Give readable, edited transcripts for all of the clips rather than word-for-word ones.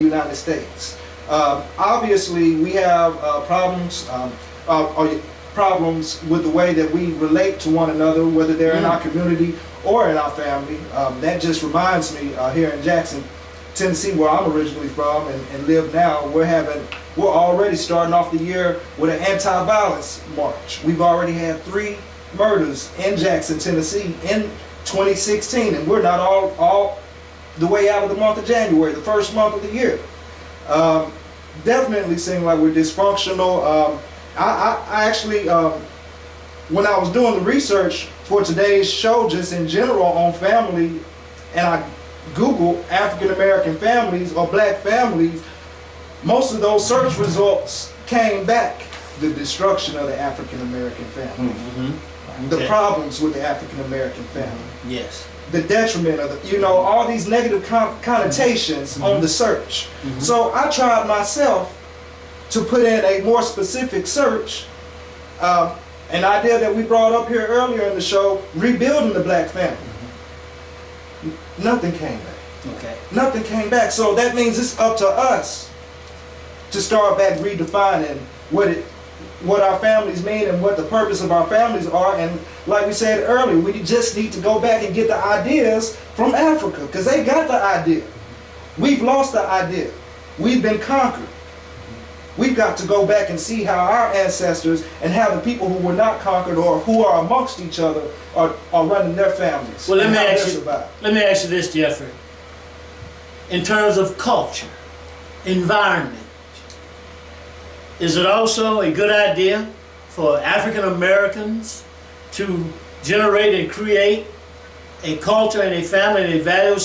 United States. Obviously, we have problems with the way that we relate to one another, whether they're in our community or in our family. That just reminds me, here in Jackson, Tennessee, where I'm originally from and live now, we're already starting off the year with an anti-violence march. We've already had 3 murders in Jackson, Tennessee in 2016, and we're not all the way out of the month of January, the first month of the year. Definitely seem like we're dysfunctional. I actually, when I was doing the research for today's show, just in general on family, and I Googled African American families or black families, most of those search results came back. The destruction of the African American family, the problems with the African American family, yes, the detriment of the, all these negative connotations on the search. So I tried myself to put in a more specific search, an idea that we brought up here earlier in the show, rebuilding the black family. Nothing came back. Okay. Nothing came back. So that means it's up to us to start back redefining what our families mean and what the purpose of our families are. And like we said earlier, we just need to go back and get the ideas from Africa, because they got the idea. We've lost the idea. We've been conquered. We've got to go back and see how our ancestors and how the people who were not conquered or who are amongst each other are running their families. Well, let me ask you this, Jeffrey. In terms of culture, environment, is it also a good idea for African Americans to generate and create a culture and a family and a value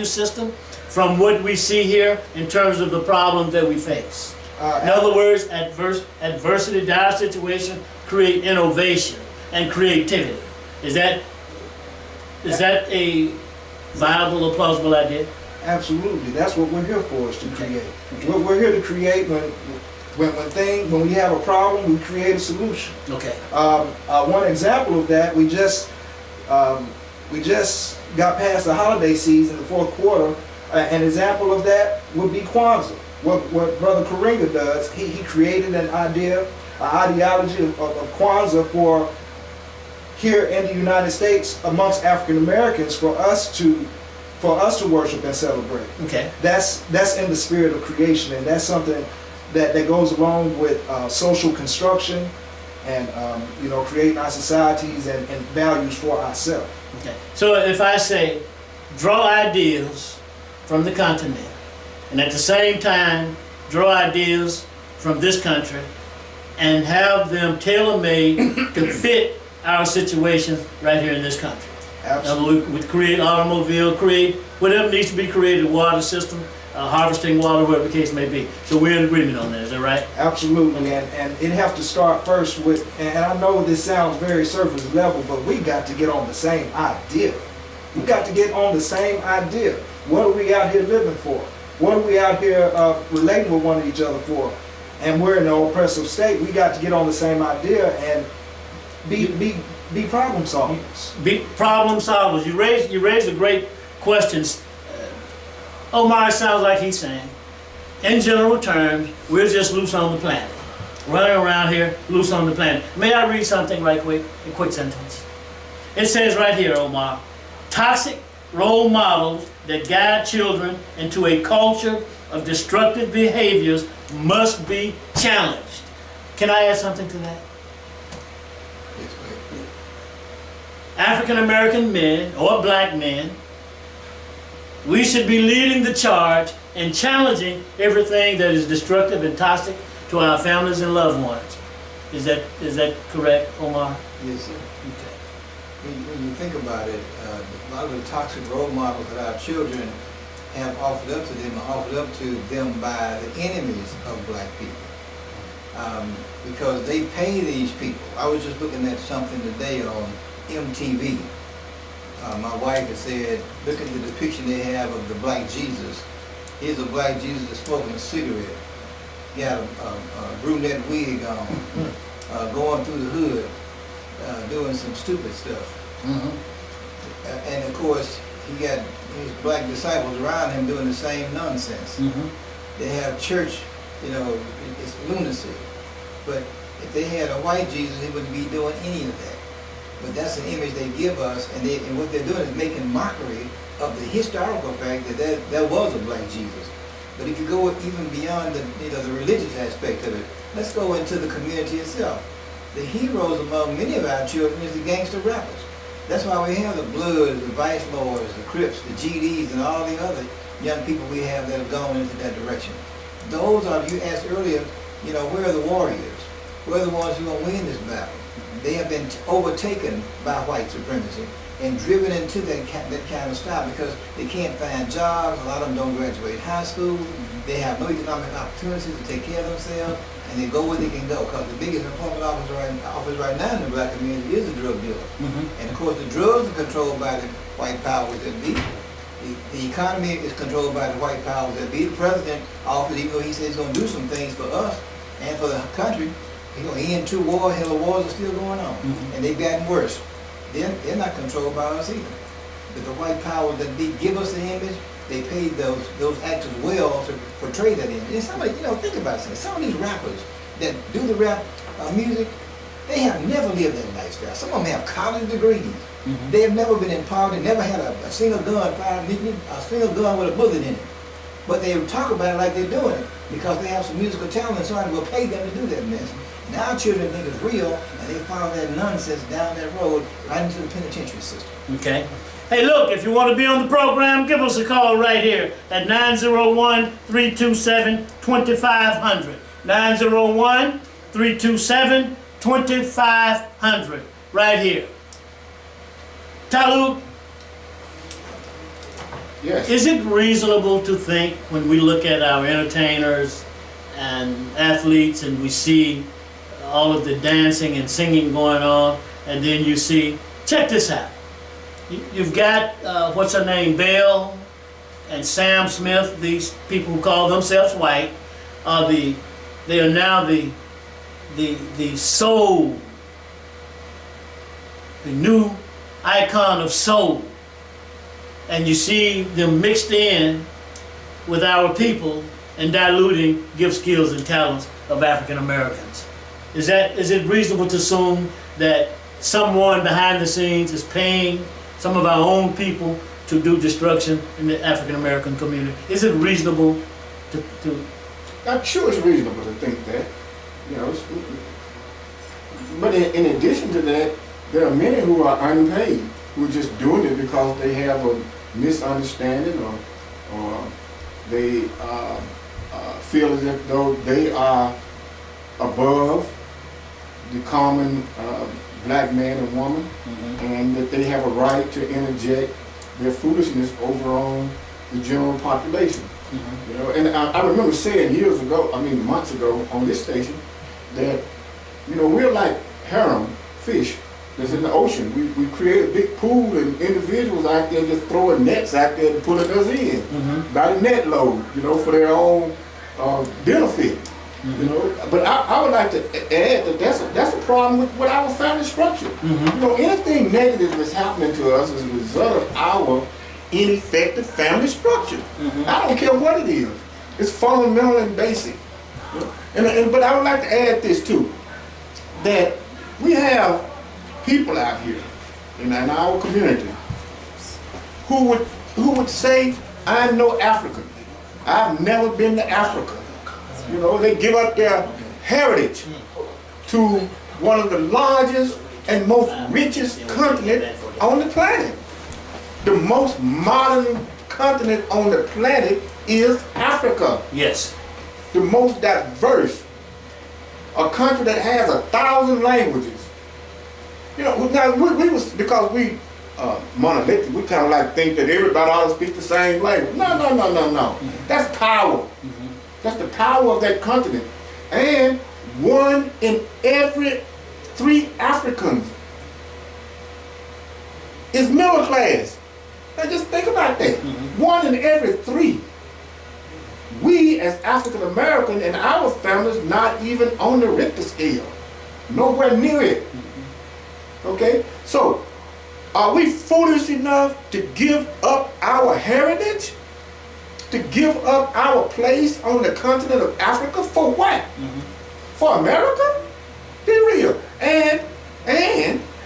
system from what we see here in terms of the problems that we face? In other words, adversity, dire situation, create innovation and creativity. Is that a viable or plausible idea? Absolutely. That's what we're here for, is to create. We're here to create when we have a problem, we create a solution. Okay. One example of that, we just got past the holiday season, the 4th quarter. An example of that would be Kwanzaa. What Brother Karinga does, he created an ideology of Kwanzaa for here in the United States amongst African Americans for us to worship and celebrate. Okay. That's in the spirit of creation, and that's something that goes along with social construction and creating our societies and values for ourselves. Okay. So if I say draw ideas from the continent, and at the same time draw ideas from this country and have them tailor-made to fit our situation right here in this country. Absolutely. We create automobile, create whatever needs to be created, water system, harvesting water, whatever the case may be. So we're in agreement on that, is that right? Absolutely, and it have to start first with, and I know this sounds very surface level, but we got to get on the same idea. We got to get on the same idea. What are we out here living for? What are we out here relating with one of each other for? And we're in an oppressive state. We got to get on the same idea and be problem solvers. Be problem solvers. You raised a great question. Omar, sounds like he's saying, in general terms, we're just loose on the planet. Running around here, loose on the planet. May I read something right quick? A quick sentence. It says right here, Omar, toxic role models that guide children into a culture of destructive behaviors must be challenged. Can I add something to that? Yes, ma'am. African American men or black men, we should be leading the charge and challenging everything that is destructive and toxic to our families and loved ones. Is that correct, Omar? Yes, sir. Okay. When you think about it, a lot of the toxic role models that our children have offered up to them are offered up to them by the enemies of black people. Because they pay these people. I was just looking at something today on MTV. My wife had said, look at the depiction they have of the black Jesus. Here's a black Jesus that's smoking a cigarette. He had a brunette wig on, going through the hood, doing some stupid stuff. And of course, he got his black disciples around him doing the same nonsense. They have church, you know, it's lunacy. But if they had a white Jesus, he wouldn't be doing any of that. But that's an image they give us, and what they're doing is making mockery of the historical fact that there was a black Jesus. But if you go even beyond the, you know, the religious aspect of it, let's go into the community itself. The heroes among many of our children is the gangster rappers. That's why we have the Bloods, the Vice Lords, the Crips, the GDs, and all the other young people we have that have gone into that direction. Those are, you asked earlier, you know, where are the warriors? Where are the ones who are going to win this battle? They have been overtaken by white supremacy and driven into that kind of style because they can't find jobs. A lot of them don't graduate high school. They have no economic opportunities to take care of themselves, and they go where they can go. Because the biggest employment office right now in the black community is a drug dealer. And of course, the drugs are controlled by the white powers that be. The economy is controlled by the white powers that be. The president offered, even though he says he's going to do some things for us and for the country, he's going to end two wars. Hell of wars are still going on, and they've gotten worse. They're not controlled by us either. But the white powers that be give us the image, they paid those actors well to portray that image. And somebody, you know, think about it. Some of these rappers that do the rap music, they have never lived that lifestyle. Some of them have college degrees. They have never been in poverty, never had a single gun fired, a single gun with a bullet in it. But they talk about it like they're doing it because they have some musical talent and somebody will pay them to do that mess. And our children think it's real and they follow that nonsense down that road right into the penitentiary system. Okay. Hey, look, if you want to be on the program, give us a call right here at 901-327-2500. 901-327-2500. Right here. Talib, Yes. is it reasonable to think when we look at our entertainers and athletes and we see all of the dancing and singing going on, and then you see, check this out. You've got, what's her name, Belle and Sam Smith, these people who call themselves white, they are now the soul, the new icon of soul. And you see them mixed in with our people and diluting gift, skills, and talents of African Americans. Is it reasonable to assume that someone behind the scenes is paying some of our own people to do destruction in the African American community? Is it reasonable to I'm sure it's reasonable to think that, you know. But in addition to that, there are many who are unpaid, who are just doing it because they have a misunderstanding or they feel as if though they are above the common black man and woman, and that they have a right to interject their foolishness over on the general population. You know, and I remember saying years ago, months ago on this station, that, you know, we're like herring fish that's in the ocean. We create a big pool and individuals out there just throwing nets out there and pulling us in by the net load, you know, for their own benefit. You know, but I would like to add that that's a problem with our family structure. You know, anything negative that's happening to us is a result of our ineffective family structure. I don't care what it is. It's fundamental and basic. You know? But I would like to add this too, that we have people out here in our community who would say, I'm no African. I've never been to Africa. You know, they give up their heritage to one of the largest and most richest continent on the planet. The most modern continent on the planet is Africa. Yes. The most diverse. A country that has 1,000 languages. You know, now we was, because we monolithic, we kind of like think that everybody ought to speak the same language. No. That's power. That's the power of that continent. And 1 in every 3 Africans is middle class. Now just think about that. 1 in every 3. We as African American and our families not even on the Richter scale. Nowhere near it. Okay? So Are we foolish enough to give up our heritage? To give up our place on the continent of Africa for what? For America? Be real. And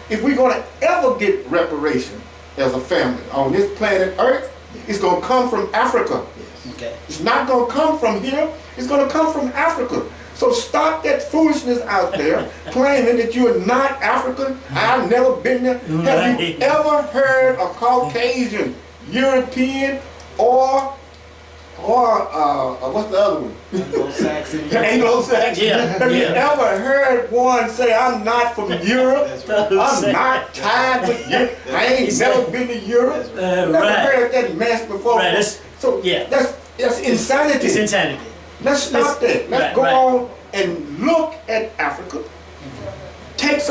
if we're gonna ever get reparation as a family on this planet Earth, it's gonna come from Africa. Yes. Okay. It's not gonna come from here, it's gonna come from Africa. So stop that foolishness out there claiming that you are not African. I've never been there. Have you ever heard a Caucasian, European, or what's the other one? Anglo-Saxon. Anglo-Saxon. Yeah, Have you yeah. ever heard one say, I'm not from Europe? That's right. I'm not tied with Europe. I ain't never been to Europe. That's right. Never Right. heard that mess before. Right, that's- So yeah. that's insanity. It's insanity. Let's stop that. Let's Right, go right. on and look at Africa. Take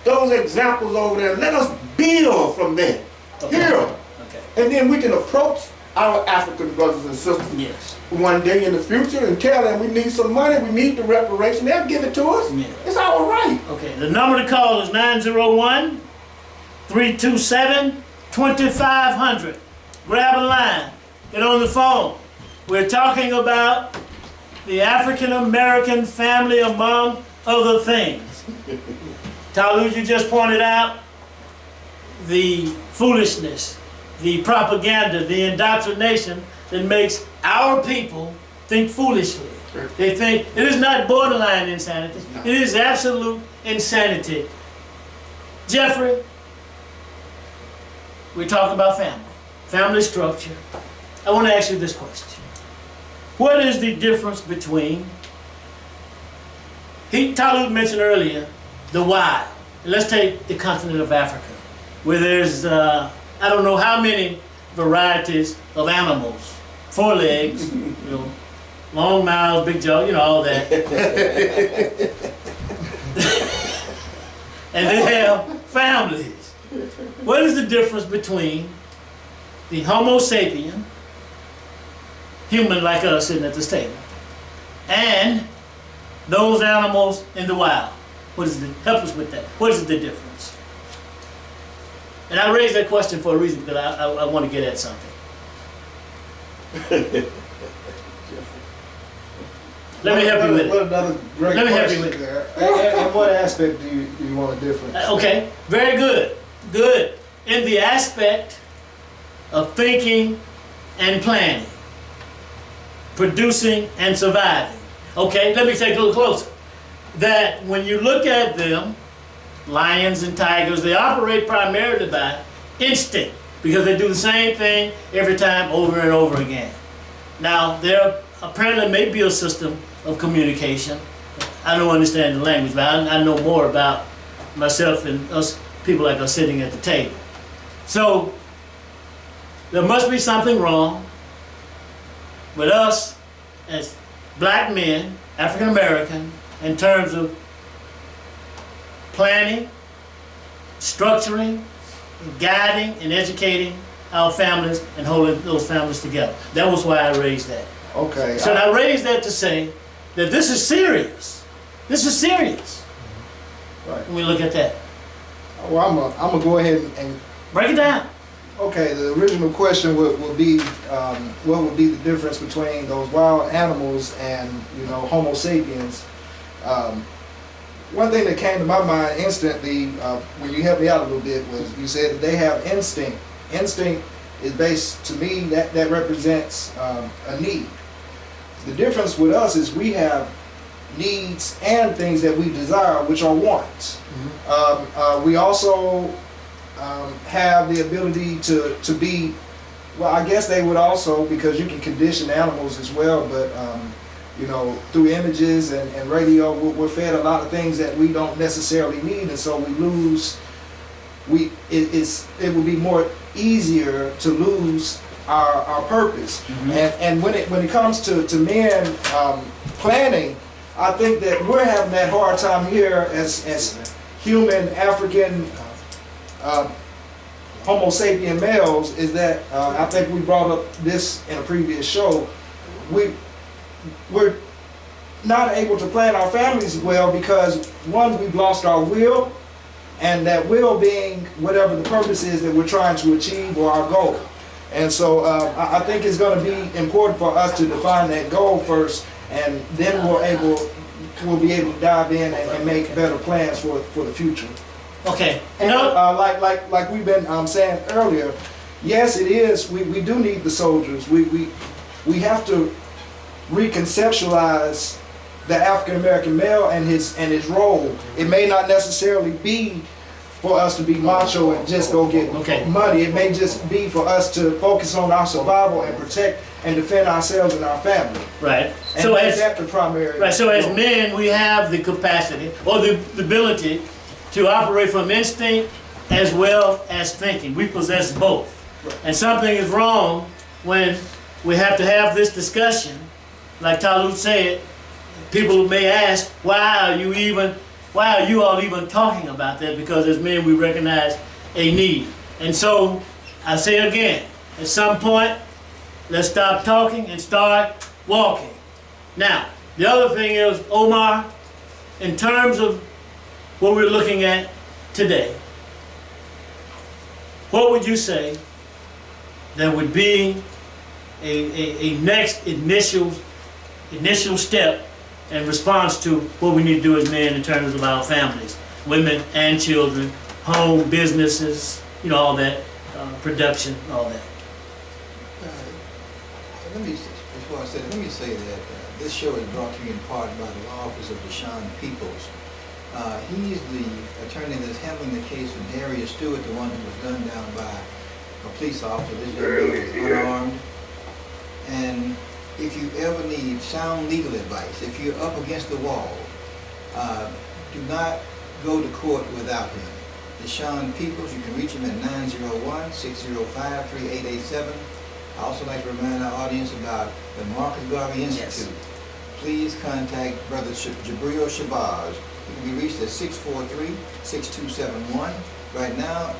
those examples over there. Let us build from there. Okay. Here. Okay. And then we can approach our African brothers and sisters Yes. one day in the future and tell them we need some money, we need the reparation. They'll give it to us. Yeah. It's our right. Okay. The number to call is 901-327-2500. Grab a line. Get on the phone. We're talking about the African American family, among other things. Talud, you just pointed out the foolishness, the propaganda, the indoctrination that makes our people think foolishly. They think it is not borderline insanity, it is absolute insanity. Jeffrey, we're talking about family structure. I want to ask you this question. What is the difference between, Talud mentioned earlier, the wild. Let's take the continent of Africa, where there's, I don't know how many varieties of animals. 4 legs, long mouths, big jaw, all that. And they have families. What is the difference between the Homo sapien, human like us sitting at this table, and those animals in the wild? Help us with that. What is the difference? And I raised that question for a reason, because I want to get at something. Let me help you with it. What another great Let me help you question with it. there. And what aspect do you want a difference? Okay, very good. Good. In the aspect of thinking and planning, producing and surviving. Okay, let me take a little closer. That when you look at them, lions and tigers, they operate primarily by instinct, because they do the same thing every time over and over again. Now, there apparently may be a system of communication. I don't understand the language, but I know more about myself and us, people like us sitting at the table. So, there must be something wrong with us as black men, African American, in terms of planning, structuring, guiding, and educating our families and holding those families together. That was why I raised that. Okay. So I raised that to say that this is serious. This is serious. Right. When we look at that. Well, I'm gonna go ahead and Break it down. okay. The original question would be what would be the difference between those wild animals and Homo sapiens? One thing that came to my mind instantly when you helped me out a little bit was you said that they have instinct. Instinct is based, to me, that represents a need. The difference with us is we have needs and things that we desire, which are wants. We also have the ability to be, well, I guess they would also, because you can condition animals as well, but through images and radio, we're fed a lot of things that we don't necessarily need, and so we lose. It would be more easier to lose our purpose. And when it comes to men planning, I think that we're having that hard time here as human African Homo sapien males. Is that I think we brought up this in a previous show. We're not able to plan our families well because, one, we've lost our will, and that will being whatever the purpose is that we're trying to achieve or our goal. And so I think it's going to be important for us to define that goal first, and then we'll be able to dive in and make better plans for the future. Okay. And No. like we've been saying earlier, yes, it is. We do need the soldiers. We have to reconceptualize the African American male and his role. It may not necessarily be for us to be macho and just go get money. It may just be for us to focus on our survival and protect and defend ourselves and our family. Right. And So that's as the primary. right. So as goal. men, we have the capacity or the ability to operate from instinct as well as thinking. We possess both. And something is wrong when we have to have this discussion. Like Talud said, people may ask, why are you all even talking about that? Because as men, we recognize a need. And so I say again, at some point, let's stop talking and start walking. Now, the other thing is, Omar, in terms of what we're looking at today, what would you say that would be a next initial step in response to what we need to do as men in terms of our families, women and children, home, businesses, all that, production, all that? Let me say that this show is brought to you in part by the law office of Deshaun Peoples. He's the attorney that's handling the case of Darius Stewart, the one who was gunned down by a police officer. This young man is unarmed. And if you ever need sound legal advice, if you're up against the wall, do not go to court without him. Deshaun Peoples, you can reach him at 901-605-3887. I also like to remind our audience about the Marcus Garvey Institute. Yes. Please contact Brother Jabril Shabazz. He can be reached at 643-6271. Right now,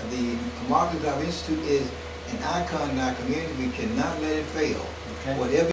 the Marcus Garvey Institute is an icon in our community. We cannot let it fail. Okay. Whatever